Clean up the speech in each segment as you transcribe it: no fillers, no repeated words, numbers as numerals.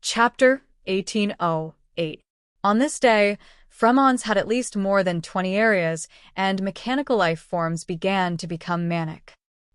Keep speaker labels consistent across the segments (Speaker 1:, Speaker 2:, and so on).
Speaker 1: Chapter 1808. On this day, Fremons had at least more than 20 areas, and mechanical life forms began to become manic.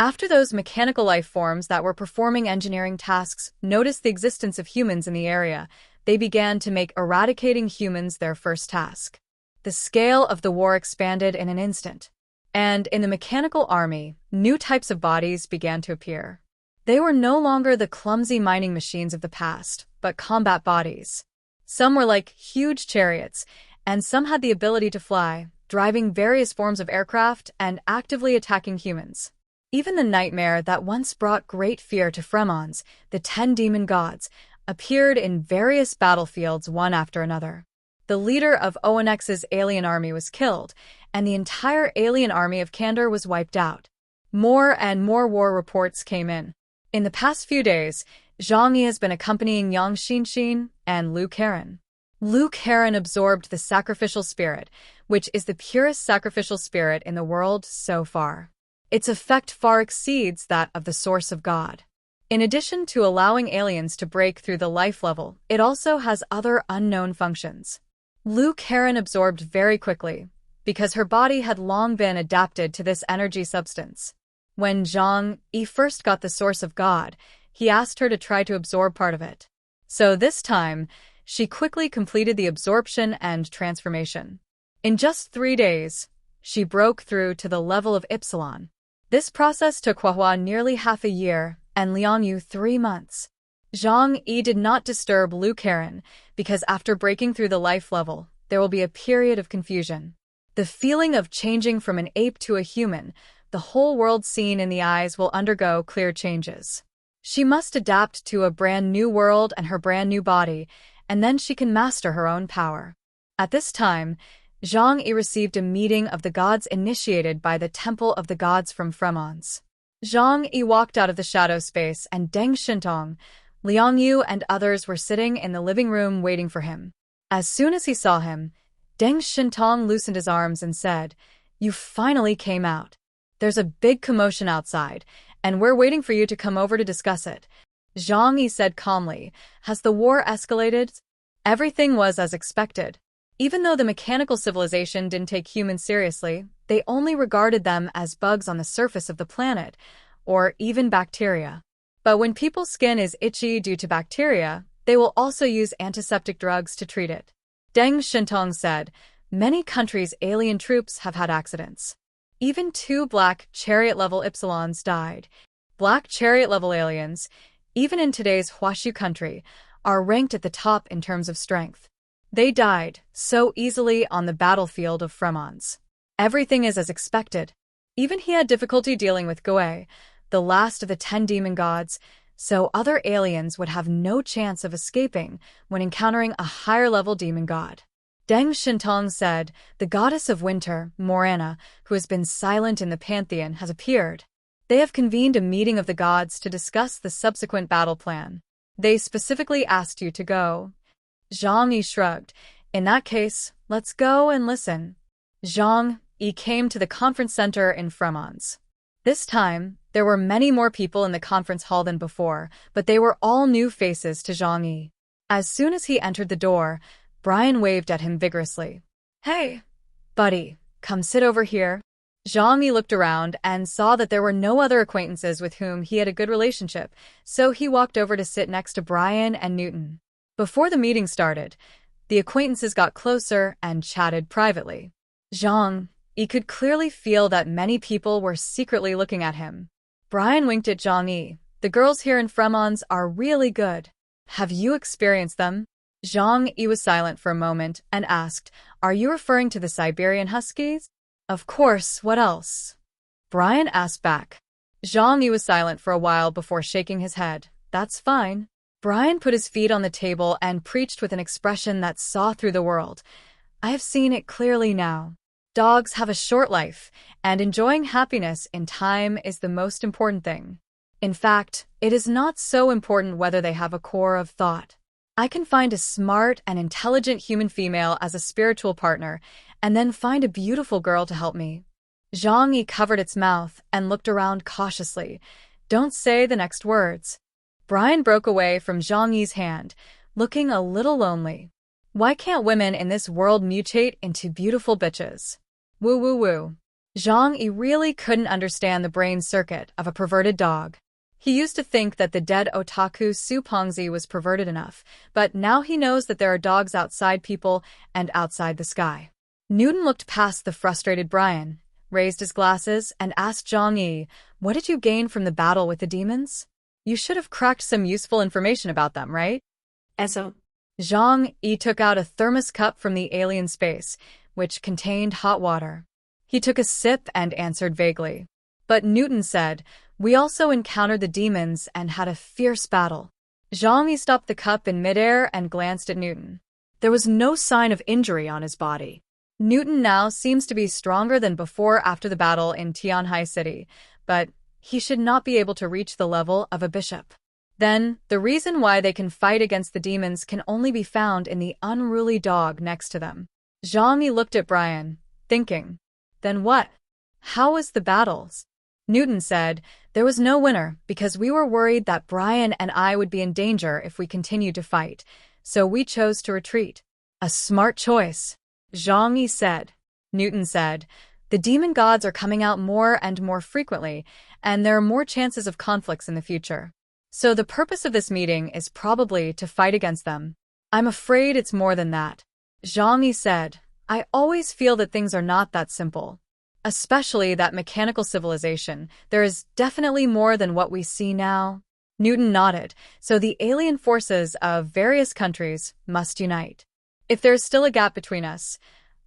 Speaker 1: After those mechanical life forms that were performing engineering tasks noticed the existence of humans in the area, they began to make eradicating humans their first task. The scale of the war expanded in an instant, and in the mechanical army, new types of bodies began to appear. They were no longer the clumsy mining machines of the past, but combat bodies. Some were like huge chariots, and some had the ability to fly, driving various forms of aircraft and actively attacking humans. Even the nightmare that once brought great fear to Fremons, the 10 demon gods, appeared in various battlefields one after another. The leader of Onx's alien army was killed, and the entire alien army of Kandor was wiped out. More and more war reports came in. In the past few days, Zhang Yi has been accompanying Yang Xinxin and Liu Karin. Liu Karin absorbed the sacrificial spirit, which is the purest sacrificial spirit in the world so far. Its effect far exceeds that of the source of God. In addition to allowing aliens to break through the life level, it also has other unknown functions. Liu Karin absorbed very quickly, because her body had long been adapted to this energy substance. When Zhang Yi first got the source of God, he asked her to try to absorb part of it. So this time, she quickly completed the absorption and transformation. In just 3 days, she broke through to the level of Ypsilon. This process took Huahua nearly half a year and Liangyu 3 months. Zhang Yi did not disturb Liu Karin because after breaking through the life level, there will be a period of confusion. The feeling of changing from an ape to a human, the whole world seen in the eyes will undergo clear changes. She must adapt to a brand new world and her brand new body, and then she can master her own power. At this time, Zhang Yi received a meeting of the gods initiated by the Temple of the Gods from Fremons. Zhang Yi walked out of the shadow space and Deng Shintong, Liangyu and others were sitting in the living room waiting for him. As soon as he saw him, Deng Shintong loosened his arms and said, "You finally came out. There's a big commotion outside, and we're waiting for you to come over to discuss it." Zhang Yi said calmly, "Has the war escalated?" Everything was as expected. Even though the mechanical civilization didn't take humans seriously, they only regarded them as bugs on the surface of the planet, or even bacteria. But when people's skin is itchy due to bacteria, they will also use antiseptic drugs to treat it. Deng Shintong said, "Many countries' alien troops have had accidents. Even 2 black chariot-level Ypsilons died. Black chariot-level aliens, even in today's Huashu country, are ranked at the top in terms of strength. They died so easily on the battlefield of Fremons. Everything is as expected." Even he had difficulty dealing with Goe, the last of the 10 demon gods, so other aliens would have no chance of escaping when encountering a higher-level demon god. Deng Shintong said, "The goddess of winter, Morana, who has been silent in the pantheon, has appeared. They have convened a meeting of the gods to discuss the subsequent battle plan. They specifically asked you to go." Zhang Yi shrugged. "In that case, let's go and listen." Zhang Yi came to the conference center in Fremons. This time, there were many more people in the conference hall than before, but they were all new faces to Zhang Yi. As soon as he entered the door, Brian waved at him vigorously. "Hey, buddy, come sit over here." Zhang Yi looked around and saw that there were no other acquaintances with whom he had a good relationship, so he walked over to sit next to Brian and Newton. Before the meeting started, the acquaintances got closer and chatted privately. Zhang Yi could clearly feel that many people were secretly looking at him. Brian winked at Zhang Yi. "The girls here in Fremons are really good. Have you experienced them?" Zhang Yi was silent for a moment and asked, "Are you referring to the Siberian Huskies?" "Of course, what else?" Brian asked back. Zhang Yi was silent for a while before shaking his head. "That's fine." Brian put his feet on the table and preached with an expression that saw through the world. "I have seen it clearly now. Dogs have a short life, and enjoying happiness in time is the most important thing. In fact, it is not so important whether they have a core of thought. I can find a smart and intelligent human female as a spiritual partner, and then find a beautiful girl to help me." Zhang Yi covered its mouth and looked around cautiously. "Don't say the next words." Brian broke away from Zhang Yi's hand. looking a little lonely. Why can't women in this world mutate into beautiful bitches? Woo woo woo. Zhang Yi really couldn't understand the brain circuit of a perverted dog. He used to think that the dead otaku Su Pongzi was perverted enough, but now he knows that there are dogs outside people and outside the sky. Newton looked past the frustrated Brian, raised his glasses, and asked Zhang Yi, "What did you gain from the battle with the demons? You should have cracked some useful information about them, right?"
Speaker 2: So,
Speaker 1: Zhang Yi took out a thermos cup from the alien space, which contained hot water. He took a sip and answered vaguely. But Newton said, "We also encountered the demons and had a fierce battle." Zhang Yi stopped the cup in midair and glanced at Newton. There was no sign of injury on his body. Newton now seems to be stronger than before after the battle in Tianhai City, but he should not be able to reach the level of a bishop. Then, the reason why they can fight against the demons can only be found in the unruly dog next to them. Zhang Yi looked at Brian, thinking, "Then what? How was the battles?" Newton said, "There was no winner because we were worried that Brian and I would be in danger if we continued to fight, so we chose to retreat." "A smart choice," Zhang Yi said. Newton said, "The demon gods are coming out more and more frequently, and there are more chances of conflicts in the future. So the purpose of this meeting is probably to fight against them." "I'm afraid it's more than that," Zhang Yi said. "I always feel that things are not that simple. Especially that mechanical civilization. There is definitely more than what we see now." Newton nodded. "So the alien forces of various countries must unite. If there is still a gap between us,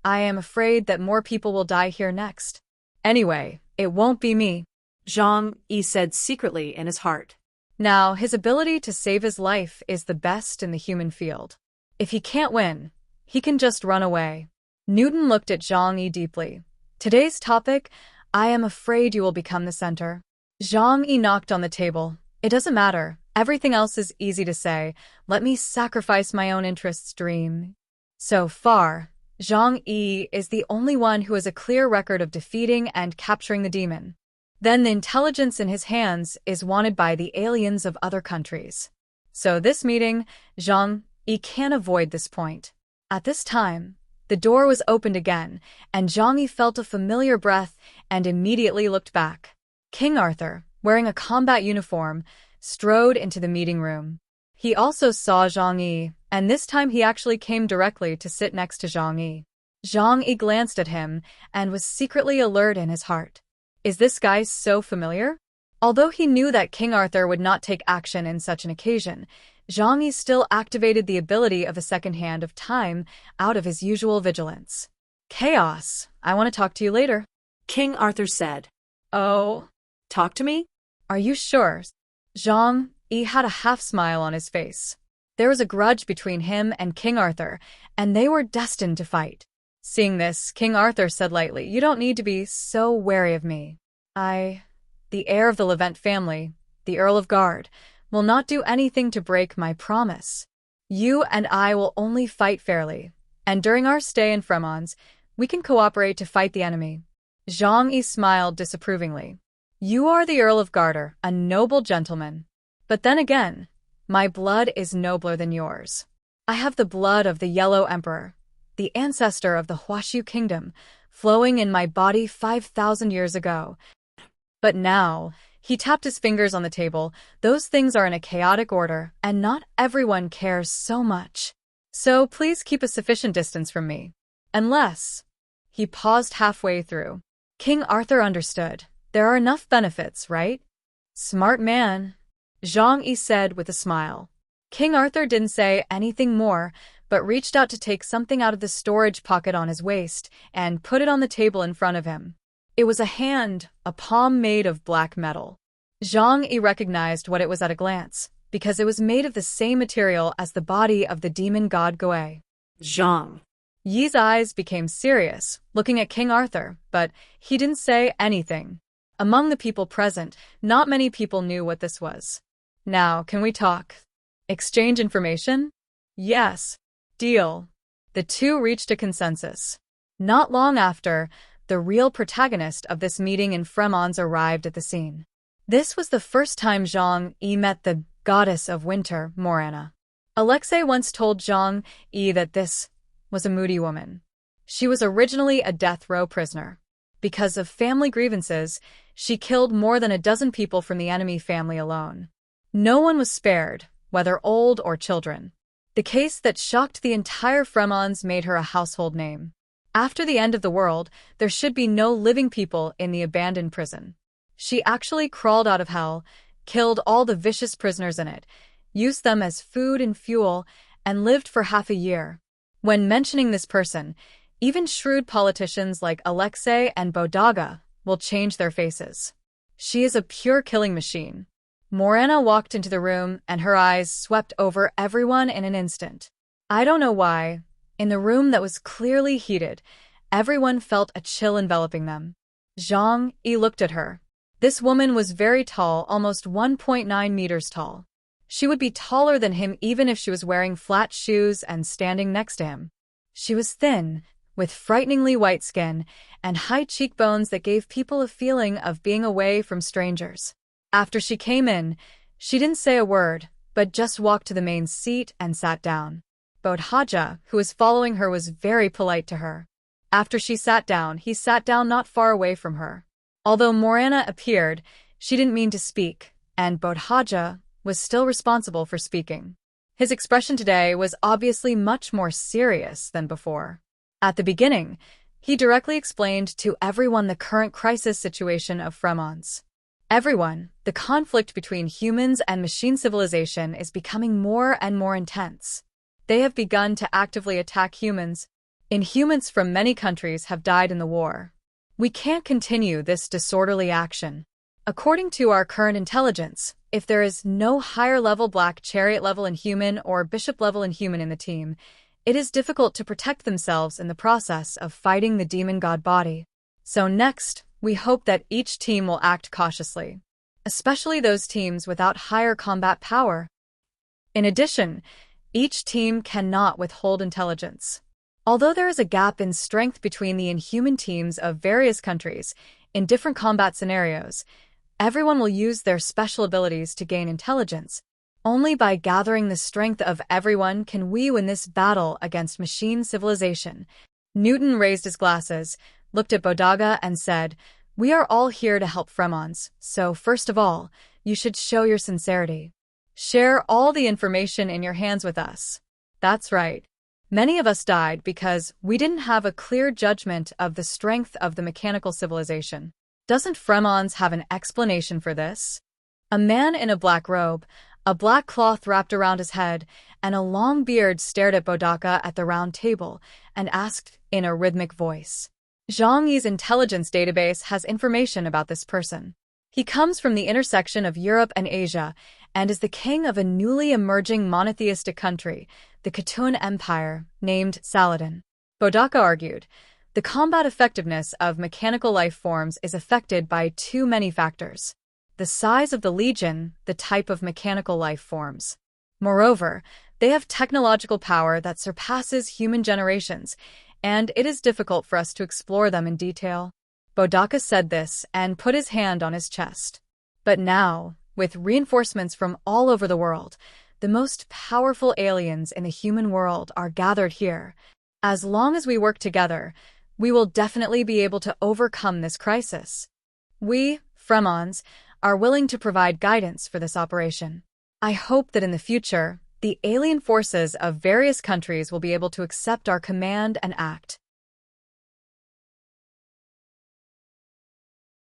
Speaker 1: I am afraid that more people will die here next. Anyway, it won't be me,"
Speaker 2: Zhang Yi said secretly in his heart.
Speaker 1: Now, his ability to save his life is the best in the human field. If he can't win, he can just run away. Newton looked at Zhang Yi deeply. "Today's topic, I am afraid you will become the center." Zhang Yi knocked on the table. "It doesn't matter. Everything else is easy to say. Let me sacrifice my own interests dream." So far, Zhang Yi is the only one who has a clear record of defeating and capturing the demon. Then the intelligence in his hands is wanted by the aliens of other countries. So this meeting, Zhang Yi can't avoid this point. At this time, the door was opened again, and Zhang Yi felt a familiar breath and immediately looked back. King Arthur, wearing a combat uniform, strode into the meeting room. He also saw Zhang Yi, and this time he actually came directly to sit next to Zhang Yi. Zhang Yi glanced at him and was secretly alert in his heart. Is this guy so familiar? Although he knew that King Arthur would not take action in such an occasion, Zhang Yi still activated the ability of a second hand of time out of his usual vigilance. "Chaos, I want to talk to you later,"
Speaker 2: King Arthur said.
Speaker 1: "Oh,
Speaker 2: "Talk to me?"
Speaker 1: are you sure?" Zhang Yi had a half-smile on his face. There was a grudge between him and King Arthur, and they were destined to fight. Seeing this, King Arthur said lightly, "You don't need to be so wary of me. The heir of the Levant family, the Earl of Guard, will not do anything to break my promise. You and I will only fight fairly, and during our stay in Fremons, we can cooperate to fight the enemy." Zhang Yi smiled disapprovingly. "You are the Earl of Garter, a noble gentleman. But then again, my blood is nobler than yours. I have the blood of the Yellow Emperor, the ancestor of the Huashu Kingdom, flowing in my body 5,000 years ago. But now," he tapped his fingers on the table, "those things are in a chaotic order, and not everyone cares so much. So please keep a sufficient distance from me. Unless..." He paused halfway through. King Arthur understood. "There are enough benefits, right?" "Smart man," Zhang Yi said with a smile. King Arthur didn't say anything more, but reached out to take something out of the storage pocket on his waist and put it on the table in front of him. It was a hand, a palm made of black metal. Zhang Yi recognized what it was at a glance, because it was made of the same material as the body of the demon god Goe.
Speaker 2: Zhang
Speaker 1: Yi's eyes became serious, looking at King Arthur, but he didn't say anything. Among the people present, not many people knew what this was. "Now, can we talk? Exchange information?" "Yes. Deal." The two reached a consensus. Not long after, the real protagonist of this meeting in Fremons arrived at the scene. This was the first time Zhang Yi met the goddess of winter, Morana. Alexei once told Zhang Yi that this was a moody woman. She was originally a death row prisoner. Because of family grievances, she killed more than a dozen people from the enemy family alone. No one was spared, whether old or children. The case that shocked the entire Fremons made her a household name. After the end of the world, there should be no living people in the abandoned prison. She actually crawled out of hell, killed all the vicious prisoners in it, used them as food and fuel, and lived for half a year. When mentioning this person, even shrewd politicians like Alexei and Bodaga will change their faces. She is a pure killing machine. Morana walked into the room and her eyes swept over everyone in an instant. I don't know why. In the room that was clearly heated, everyone felt a chill enveloping them. Zhang Yi looked at her. This woman was very tall, almost 1.9 meters tall. She would be taller than him even if she was wearing flat shoes and standing next to him. She was thin, with frighteningly white skin and high cheekbones that gave people a feeling of being away from strangers. After she came in, she didn't say a word, but just walked to the main seat and sat down. Bodhaja, who was following her, was very polite to her. After she sat down, he sat down not far away from her. Although Morana appeared, she didn't mean to speak, and Bodhaja was still responsible for speaking. His expression today was obviously much more serious than before. At the beginning, he directly explained to everyone the current crisis situation of Fremons. Everyone, the conflict between humans and machine civilization is becoming more and more intense. They have begun to actively attack humans. Inhumans from many countries have died in the war. We can't continue this disorderly action. According to our current intelligence, if there is no higher-level Black Chariot-level Inhuman or Bishop-level Inhuman in the team, it is difficult to protect themselves in the process of fighting the demon god body. So next, we hope that each team will act cautiously, especially those teams without higher combat power. In addition, each team cannot withhold intelligence. Although there is a gap in strength between the Inhuman teams of various countries in different combat scenarios, everyone will use their special abilities to gain intelligence. Only by gathering the strength of everyone can we win this battle against machine civilization. Newton raised his glasses, looked at Bodaga and said, "We are all here to help Fremons, so first of all, you should show your sincerity. Share all the information in your hands with us." That's right. Many of us died because we didn't have a clear judgment of the strength of the mechanical civilization. Doesn't Fremons have an explanation for this? A man in a black robe, a black cloth wrapped around his head, and a long beard stared at Bodaka at the round table and asked in a rhythmic voice. Zhang Yi's intelligence database has information about this person. He comes from the intersection of Europe and Asia and is the king of a newly emerging monotheistic country, the Khotun Empire, named Saladin. Bodaka argued, the combat effectiveness of mechanical life forms is affected by too many factors. The size of the legion, the type of mechanical life forms. Moreover, they have technological power that surpasses human generations, and it is difficult for us to explore them in detail. Bodaka said this and put his hand on his chest. But now, with reinforcements from all over the world, the most powerful aliens in the human world are gathered here. As long as we work together, we will definitely be able to overcome this crisis. We, Fremons, are willing to provide guidance for this operation. I hope that in the future, the alien forces of various countries will be able to accept our command and act.